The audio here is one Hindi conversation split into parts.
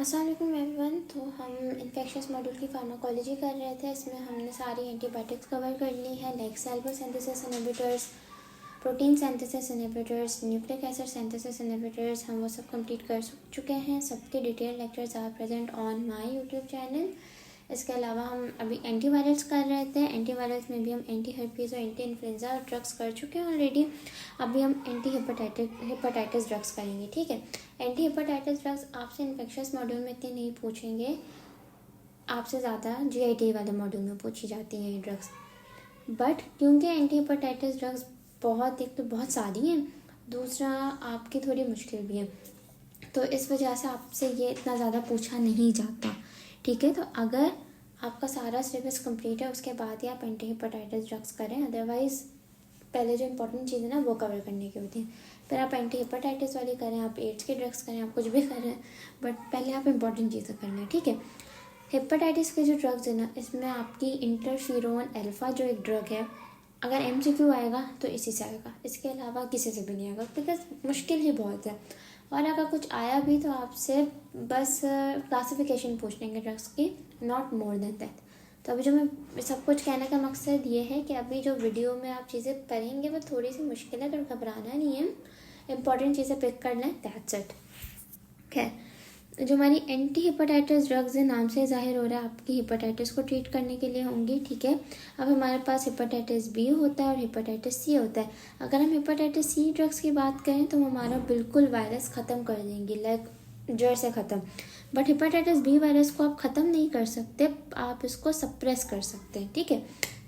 अस्सलाम वालेकुम एवरीवन। तो हम इन्फेक्शस मॉड्यूल की फार्माकोलॉजी कर रहे थे। इसमें हमने सारी एंटीबायोटिक्स कवर कर ली है, like cellular synthesis inhibitors, protein synthesis inhibitors, nucleic acid synthesis inhibitors, हम वो सब कंप्लीट कर चुके हैं। सबके detail lectures are present on my YouTube channel. इसके अलावा हम अभी एंटीवायरल्स कर रहे थे। एंटीवायरल्स में भी हम एंटी हर्पीज़ और एंटी इन्फ्लुएंजा ड्रग्स कर चुके हैं ऑलरेडी। अभी हम एंटी हेपेटाइटिस ड्रग्स करेंगे, ठीक है। एंटी हेपेटाइटिस ड्रग्स आपसे इन्फेक्शस मॉड्यूल में इतने नहीं पूछेंगे, आपसे ज़्यादा जीआईटी वाले मॉड्यूल में पूछी जाती हैं ये ड्रग्स। बट क्योंकि एंटी हेपेटाइटिस ड्रग्स एक तो बहुत सारी हैं, दूसरा आपकी थोड़ी मुश्किल भी है, तो इस वजह से आपसे ये इतना ज़्यादा पूछा नहीं जाता, ठीक है। तो अगर आपका सारा सिलेबस कंप्लीट है उसके बाद ही आप एंटी हेपेटाइटिस ड्रग्स करें, अदरवाइज़ पहले जो इंपॉर्टेंट चीज़ है ना वो कवर करने की होती है। फिर आप एंटी हेपेटाइटिस वाली करें, आप एड्स के ड्रग्स करें, आप कुछ भी करें, बट पहले आप इंपॉर्टेंट चीज़ें करना है, ठीक है। हेपेटाइटिस के जो ड्रग्स है ना, इसमें आपकी इंटरफेरोन अल्फ़ा जो एक ड्रग है, अगर एमसीक्यू आएगा तो इसी से आएगा, इसके अलावा किसी से भी नहीं आएगा, बिकॉज मुश्किल ही बहुत है। और अगर कुछ आया भी तो आपसे बस क्लासिफिकेशन पूछ लेंगे ड्रग्स की, नॉट मोर देन दैट। तो अभी जो मैं सब कुछ कहने का मकसद ये है कि अभी जो वीडियो में आप चीज़ें पढ़ेंगे वो थोड़ी सी मुश्किल है, तो घबराना नहीं है, इंपॉर्टेंट चीज़ें पिक कर लें, दैट्स इट। खैर, जो हमारी एंटी हेपेटाइटिस ड्रग्स है, नाम से ज़ाहिर हो रहा है आपकी हेपेटाइटिस को ट्रीट करने के लिए होंगी, ठीक है। अब हमारे पास हेपेटाइटिस बी होता है और हेपेटाइटिस सी होता है। अगर हम हेपेटाइटिस सी ड्रग्स की बात करें तो हमारा बिल्कुल वायरस ख़त्म कर देंगी, लाइक जड़ से ख़त्म। बट हेपेटाइटिस बी वायरस को आप ख़त्म नहीं कर सकते, आप इसको सप्रेस कर सकते हैं, ठीक है।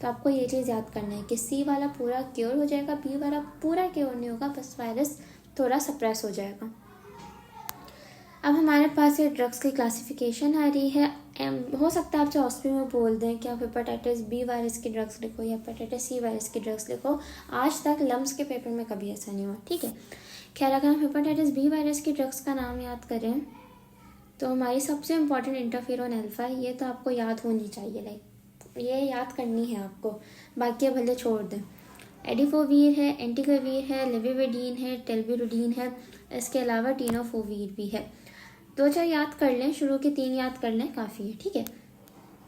तो आपको ये चीज़ याद करना है कि सी वाला पूरा क्योर हो जाएगा, बी वाला पूरा क्योर नहीं होगा, बस वायरस थोड़ा सप्रेस हो जाएगा। अब हमारे पास ये ड्रग्स की क्लासिफिकेशन आ रही है। हो सकता है आपसे हॉस्पिटल में बोल दें कि आप हेपेटाइटिस बी वायरस की ड्रग्स लिखो या हेपेटाइटिस सी वायरस की ड्रग्स लिखो। आज तक लम्स के पेपर में कभी ऐसा नहीं हुआ, ठीक है। खैर, अगर हम हेपेटाइटिस बी वायरस की ड्रग्स का नाम याद करें तो हमारी सबसे इम्पॉर्टेंट इंटरफेरोन अल्फ़ा है। ये तो आपको याद होनी चाहिए, लाइक ये याद करनी है आपको, बाकी भले छोड़ दें। एडिफोवीर है, एंटिकोवीर है, लेविविडीन है, टेल्बिरुडीन है, इसके अलावा टीनोफोवीर भी है। 2-4 याद कर लें, शुरू के 3 याद कर लें, काफ़ी है, ठीक है।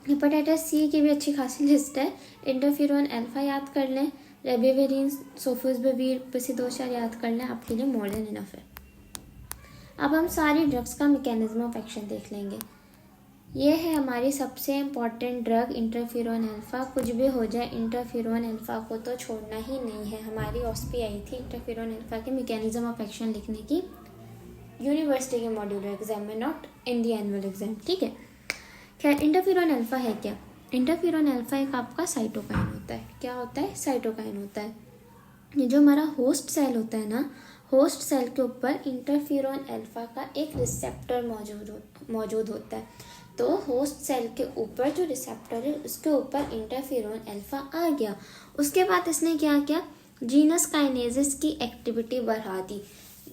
हेपेटाइटिस सी की भी अच्छी खासी लिस्ट है। इंटरफेरोन अल्फ़ा याद कर लें, रेबिविरिन, सोफोस्बेविर, बस 2-4 याद कर लें, आपके लिए मोर देन इनफ है। अब हम सारी ड्रग्स का मैकेनिज्म ऑफ एक्शन देख लेंगे। ये है हमारी सबसे इम्पॉर्टेंट ड्रग इंटरफेरोन अल्फ़ा। कुछ भी हो जाए, इंटरफेरोन अल्फ़ा को तो छोड़ना ही नहीं है। हमारी ऑस्पी आई थी इंटरफेरोन अल्फ़ा के मैकेनिज्म ऑफ एक्शन लिखने की, यूनिवर्सिटी के मॉड्यूलर एग्जाम में, not in the annual exam, ठीक है। खैर, इंटरफेरोन अल्फ़ा है क्या? इंटरफेरोन अल्फ़ा एक आपका साइटोकाइन होता है। क्या होता है? साइटोकाइन होता है। ये जो हमारा होस्ट सेल होता है ना, होस्ट सेल के ऊपर इंटरफेरोन अल्फ़ा का एक रिसेप्टर मौजूद होता है। तो होस्ट सेल के ऊपर जो रिसेप्टर है उसके ऊपर इंटरफेरोन अल्फ़ा आ गया। उसके बाद इसने क्या किया? जीनस काइनेसिस की एक्टिविटी बढ़ा दी।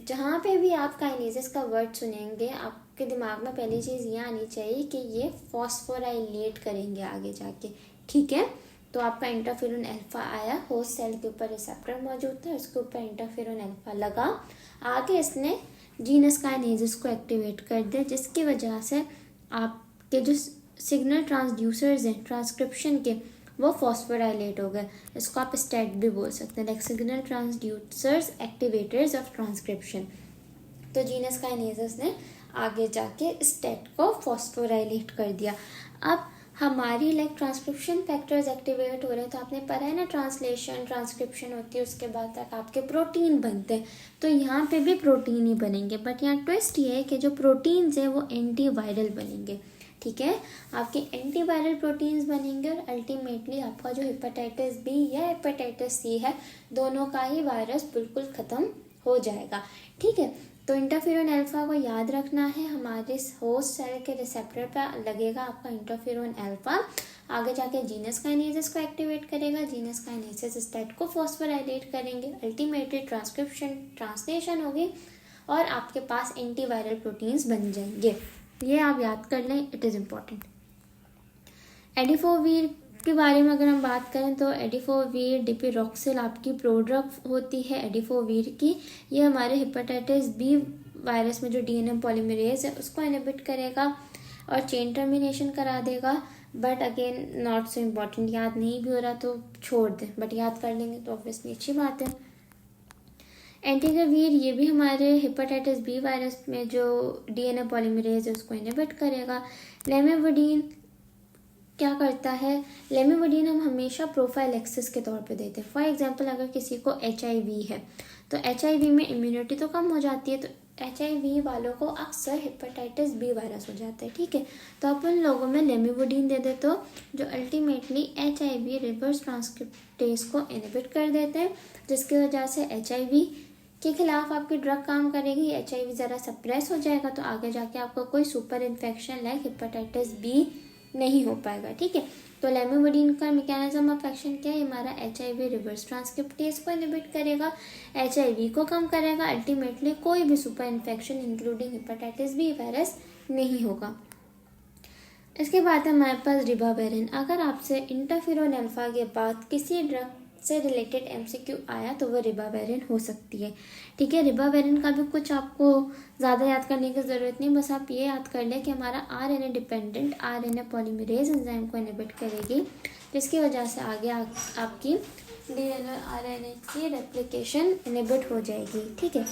जहाँ पे भी आप काइनेसिस का वर्ड सुनेंगे, आपके दिमाग में पहली चीज़ ये आनी चाहिए कि ये फॉस्फोराइलेट करेंगे आगे जाके, ठीक है। तो आपका इंटरफेरोन अल्फ़ा आया, होस्ट सेल के ऊपर रिसेप्टर मौजूद था, उसके ऊपर इंटरफेरोन अल्फ़ा लगा, आगे इसने जीनस काइनेसिस को एक्टिवेट कर दिया, जिसकी वजह से आपके जो सिग्नल ट्रांसड्यूसर्स हैं ट्रांसक्रिप्शन के, वो फॉस्फोराइलेट हो गए। इसको आप स्टेट भी बोल सकते हैं, like signal transducers activators of transcription. तो जीनस काइनेसिस ने आगे जाके स्टेट को फॉस्फोराइलेट कर दिया। अब हमारी लाइक ट्रांसक्रिप्शन फैक्टर्स एक्टिवेट हो रहे हैं, तो आपने पढ़ा है ना, ट्रांसलेशन ट्रांसक्रिप्शन होती है, उसके बाद तक आपके प्रोटीन बनते हैं। तो यहाँ पे भी प्रोटीन ही बनेंगे, बट यहाँ ट्विस्ट ये है कि जो प्रोटीन्स हैं वो एंटीवायरल बनेंगे, ठीक है। आपके एंटीवायरल प्रोटीन्स बनेंगे और अल्टीमेटली आपका जो हेपेटाइटिस बी या हेपेटाइटिस सी है, दोनों का ही वायरस बिल्कुल ख़त्म हो जाएगा, ठीक है। तो इंटरफेरोन अल्फ़ा को याद रखना है, हमारे होस्ट सेल के रिसेप्टर पर लगेगा आपका इंटरफेरोन अल्फ़ा, आगे जाके जीनस काइनेसिस को एक्टिवेट करेगा, जीनस काइनेसिस स्टेट को फॉस्फोराइलेट करेंगे, अल्टीमेटली ट्रांसक्रिप्शन ट्रांसलेशन होगी और आपके पास एंटीवायरल प्रोटीन्स बन जाएंगे। ये आप याद कर लें, इट इज़ इम्पॉर्टेंट। एडिफोवीर के बारे में अगर हम बात करें तो एडिफोवीर डिपिरोक्सिल आपकी प्रोड्रग होती है एडिफोवीर की। ये हमारे हेपेटाइटिस बी वायरस में जो डीएनए पॉलीमरेज है उसको इनहिबिट करेगा और चेन टर्मिनेशन करा देगा। But again not so important, याद नहीं भी हो रहा तो छोड़ दें, बट याद कर लेंगे तो ऑब्वियसली अच्छी बात है। एंटीग्रावीर ये भी हमारे हेपेटाइटिस बी वायरस में जो डीएनए पॉलीमरेज है उसको इनहिबिट करेगा। लेमिविडीन क्या करता है, लेमिविडीन हम हमेशा प्रोफाइलैक्सिस के तौर पे देते हैं। फॉर एग्जांपल अगर किसी को HIV है तो HIV में इम्यूनिटी तो कम हो जाती है, तो HIV वालों को अक्सर हेपेटाइटिस बी वायरस हो जाता है, ठीक है। तो आप उन लोगों में लेमिविडीन दे देते हो जो अल्टीमेटली HIV रिवर्स ट्रांसक्रिप्टेज को इनहिबिट कर देते हैं, जिसकी वजह से HIV के खिलाफ आपकी ड्रग काम करेगी। HIV ज़रा सप्रेस हो जाएगा तो आगे जाके आपको कोई super infection like hepatitis B नहीं हो पाएगा, ठीक है। तो लेमिविडीन का मैकेनिज्म ऑफ एक्शन क्या है, हमारा HIV रिवर्स ट्रांसक्रिप्टेज को इनहिबिट करेगा, HIV को कम करेगा, अल्टीमेटली कोई भी super infection including hepatitis B virus नहीं होगा। इसके बाद हमारे पास रिबाविरिन। अगर आपसे इंटरफेरोन अल्फा के बाद किसी ड्रग से रिलेटेड MCQ आया तो वो रिबाविरिन हो सकती है, ठीक है। रिबाविरिन का भी कुछ आपको ज़्यादा याद करने की ज़रूरत नहीं, बस आप ये याद कर लें कि हमारा RNA dependent RNA polymerase enzyme को इनहिबिट करेगी, जिसकी वजह से आगे आपकी DNA RNA की रेप्लिकेशन इनहिबिट हो जाएगी, ठीक है।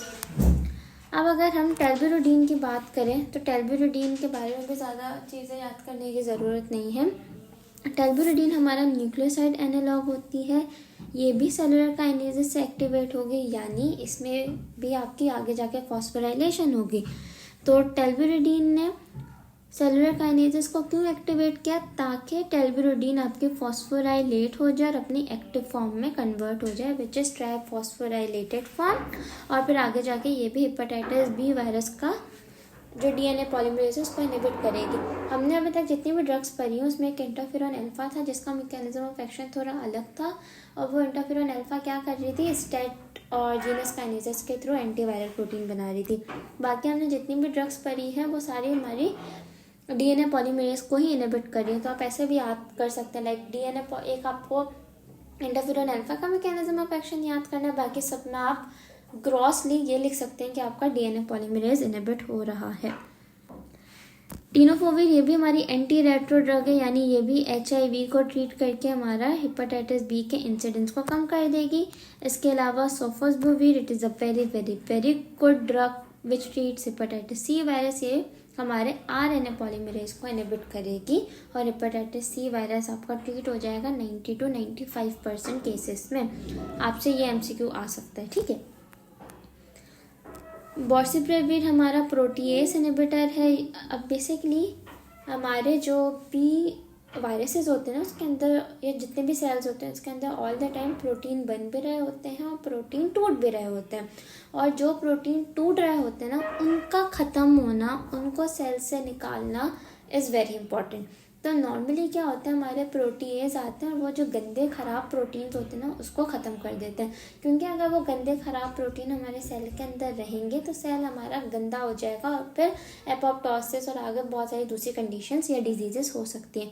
अब अगर हम टेल्बिरुडीन की बात करें तो टेल्बिरुडीन के बारे में भी ज़्यादा चीज़ें याद करने की ज़रूरत नहीं है। टेल्बिरुडीन हमारा न्यूक्लियोसाइड एनालॉग होती है, ये भी सेलुलर काइनेसिस से एक्टिवेट होगी, यानी इसमें भी आपकी आगे जाके फॉस्फोराइलेशन होगी। तो टेल्बिरुडीन ने सेलुलर काइनेसिस को क्यों एक्टिवेट किया, ताकि टेल्बिरुडीन आपके फॉस्फोराइलेट हो जाए और अपनी एक्टिव फॉर्म में कन्वर्ट हो जाए, विच इज़ ट्राइफॉस्फोराइलेटेड फॉर्म, और फिर आगे जाके ये भी हेपेटाइटिस बी वायरस का जो डीएनए पॉलीमरेज है उसको इनहिबिट करेगी। हमने अभी तक जितनी भी ड्रग्स पढ़ी हैं उसमें एक इंटरफेरॉन अल्फा था जिसका मैकेनिज्म ऑफ एक्शन थोड़ा अलग था, और वो इंटरफेरॉन अल्फा क्या कर रही थी, स्टेट और जीनस काइनेसिस के थ्रू एंटीवायरल प्रोटीन बना रही थी। बाकी हमने जितनी भी ड्रग्स पढ़ी हैं वो सारी हमारी डीएनए पॉलीमरेज को ही इनहिबिट कर रही है। तो आप ऐसे भी याद कर सकते हैं, लाइक डीएनए एक आपको इंटरफेरॉन अल्फा का मैकेनिज्म ऑफ एक्शन याद करना है, बाकी सब में आप ग्रॉसली ये लिख सकते हैं कि आपका डीएनए पॉलीमरेज इनहिबिट हो रहा है। टेनोफोविर ये भी हमारी एंटी रेट्रो ड्रग है, यानी ये भी HIV को ट्रीट करके हमारा हेपेटाइटिस बी के इंसिडेंस को कम कर देगी। इसके अलावा sofosbuvir, it is a very very very good drug which treats hepatitis C virus, ये हमारे RNA पॉलीमरेज को इनहिबिट करेगी और हेपेटाइटिस सी वायरस आपका ट्रीट हो जाएगा 90 to 95% केसेस में। आपसे ये MCQ आ सकता है, ठीक है। बॉर्सिप्रेविर हमारा प्रोटीएस इनहिबिटर है। अब बेसिकली हमारे जो भी वायरसेस होते हैं ना उसके अंदर, या जितने भी सेल्स होते हैं उसके अंदर ऑल द टाइम प्रोटीन बन भी रहे होते हैं और प्रोटीन टूट भी रहे होते हैं, और जो प्रोटीन टूट रहे होते हैं ना उनका ख़त्म होना, उनको सेल से निकालना इज़ वेरी इंपॉर्टेंट। तो नॉर्मली क्या होता है, हमारे प्रोटीएज आते हैं और वो जो गंदे ख़राब प्रोटीन्स होते हैं ना उसको ख़त्म कर देते हैं, क्योंकि अगर वो गंदे ख़राब प्रोटीन हमारे सेल के अंदर रहेंगे तो सेल हमारा गंदा हो जाएगा और फिर एपोप्टोसिस और आगे बहुत सारी दूसरी कंडीशंस या डिजीजेस हो सकती हैं।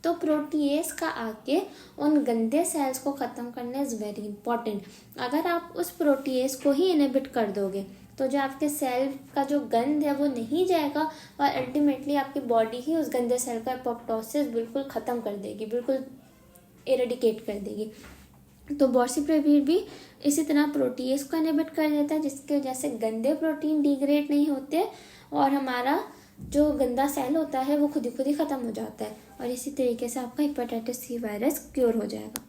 तो प्रोटीएज का आके उन गंदे सेल्स को ख़त्म करना इज़ वेरी इंपॉर्टेंट। अगर आप उस प्रोटीएज को ही इनहिबिट कर दोगे तो जो आपके सेल का जो गंद है वो नहीं जाएगा और अल्टीमेटली आपकी बॉडी ही उस गंदे सेल का एपोप्टोसिस बिल्कुल ख़त्म कर देगी, बिल्कुल एरेडिकेट कर देगी। तो बॉर्सिप्रेविर भी इसी तरह प्रोटीएज को इनहिबिट कर देता है, जिसकी वजह से गंदे प्रोटीन डिग्रेड नहीं होते और हमारा जो गंदा सेल होता है वो खुद ही ख़त्म हो जाता है, और इसी तरीके से आपका हेपेटाइटिस सी वायरस क्योर हो जाएगा।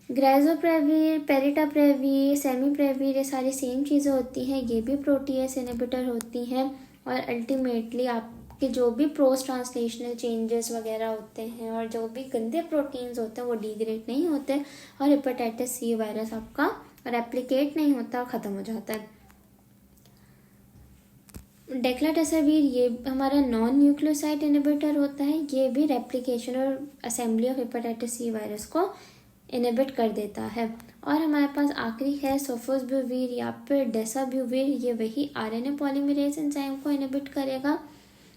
ग्राइजोप्रेविर, पेरिटाप्रेविर, सेमीप्रेविर, ये सारी सेम चीज़ें होती हैं, ये भी प्रोटीएस इनहिबिटर होती हैं, और अल्टीमेटली आपके जो भी पोस्ट ट्रांसलेशनल चेंजेस वगैरह होते हैं और जो भी गंदे प्रोटीन्स होते हैं वो डिग्रेड नहीं होते और हेपेटाइटिस सी वायरस आपका रेप्लिकेट नहीं होता और ख़त्म हो जाता है। डेक्लाटेसावीर ये हमारा नॉन न्यूक्लियोसाइड इनहिबिटर होता है, ये भी रेप्लिकेशन और assembly of hepatitis C virus को इनहिबिट कर देता है। और हमारे पास आखिरी है सोफोस्बुवीर या फिर डेसाब्यूवीर, ये वही RNA पॉलीमरेज एंजाइम को इनहिबिट करेगा,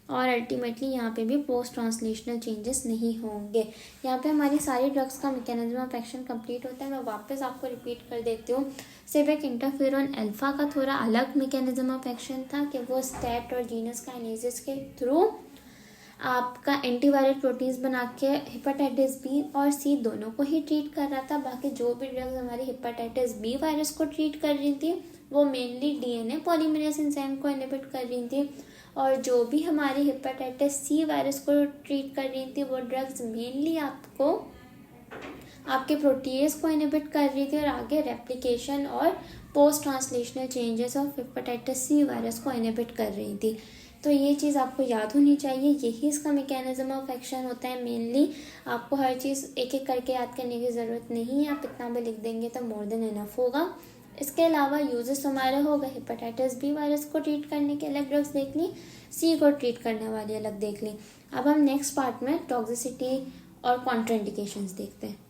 और अल्टीमेटली यहाँ पे भी पोस्ट ट्रांसलेशनल चेंजेस नहीं होंगे। यहाँ पे हमारी सारी ड्रग्स का मैकेनिज्म ऑफ एक्शन कंप्लीट होता है। मैं वापस आपको रिपीट कर देती हूँ। सिर्फ एक इंटरफेरॉन अल्फा का थोड़ा अलग मैकेनिज्म ऑफ एक्शन था कि वो स्टेट और जीनस काइनेसिस के थ्रू आपका एंटीवायरल प्रोटीन्स बना के हेपेटाइटिस बी और सी दोनों को ही ट्रीट कर रहा था। बाकी जो भी ड्रग्स हमारी हेपेटाइटिस बी वायरस को ट्रीट कर रही थी वो मेनली डीएनए पॉलीमरेज एंजाइम को इनहिबिट कर रही थी, और जो भी हमारी हेपेटाइटिस सी वायरस को ट्रीट कर रही थी वो ड्रग्स मेनली आपको आपके प्रोटीएज को इनहिबिट कर रही थी और आगे रेप्लिकेशन और post translational changes of hepatitis C virus को इनहिबिट कर रही थी। तो ये चीज़ आपको याद होनी चाहिए, यही इसका मैकेनिज्म ऑफ एक्शन होता है मेनली। आपको हर चीज़ एक एक करके याद करने की ज़रूरत नहीं है, आप इतना भी लिख देंगे तो मोर देन इनफ होगा। इसके अलावा यूजेस हमारे हो गए, हेपेटाइटिस बी वायरस को ट्रीट करने के अलग ड्रग्स देख ली, सी को ट्रीट करने वाली अलग देख ली। अब हम नेक्स्ट पार्ट में टॉक्सिसिटी और कॉन्ट्राइंडिकेशंस देखते हैं।